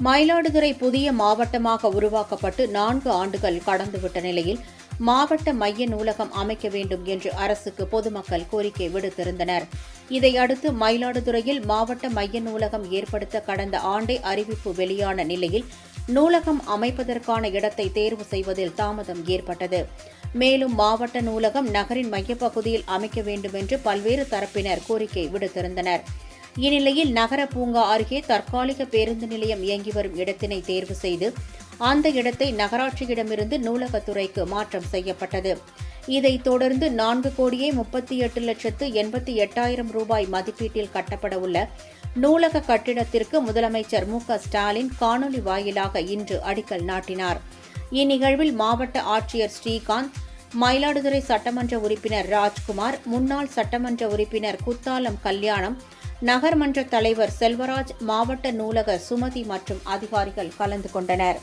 மயிலாடுதுறை புதிய மாவட்டமாக உருவாக்கப்பட்டு 4 ஆண்டுகள் கடந்துவிட்ட நிலையில் மாவட்ட மைய நூலகம் அமைக்க வேண்டும் என்று அரசுக்கு பொதுமக்கள் கோரிக்கை விடுத்திருந்தனர். இதையடுத்து மயிலாடுதுறையில் மாவட்ட மைய நூலகம் ஏற்படுத்த கடந்த ஆண்டே அறிவிப்பு வெளியான நிலையில் நூலகம் அமைப்பதற்கான இடத்தை தேர்வு செய்வதில் தாமதம் ஏற்பட்டது. மேலும் மாவட்ட நூலகம் நகரின் மையப்பகுதியில் அமைக்க வேண்டும் என்று பல்வேறு தரப்பினர் கோரிக்கை விடுத்திருந்தனர். இந்நிலையில் நகர பூங்கா அருகே தற்காலிக பேருந்து நிலையம் இயங்கி வரும் இடத்தினை தேர்வு செய்து அந்த இடத்தை நகராட்சியிடமிருந்து நூலகத்துறைக்கு மாற்றம் செய்யப்பட்டது. இதைத் தொடர்ந்து 4,38,88,000 ரூபாய் மதிப்பீட்டில் கட்டப்பட உள்ள நூலக கட்டிடத்திற்கு முதலமைச்சர் மு.க.ஸ்டாலின் காணொலி வாயிலாக இன்று அடிக்கல் நாட்டினார். இந்நிகழ்வில் மாவட்ட ஆட்சியர் ஸ்ரீகாந்த், மயிலாடுதுறை சட்டமன்ற உறுப்பினர் ராஜ்குமார், முன்னாள் சட்டமன்ற உறுப்பினர் குத்தாலம் கல்யாணம், நகர்மன்ற தலைவர் செல்வராஜ், மாவட்ட நூலக சுமதி மற்றும் அதிகாரிகள் கலந்து கொண்டனர்.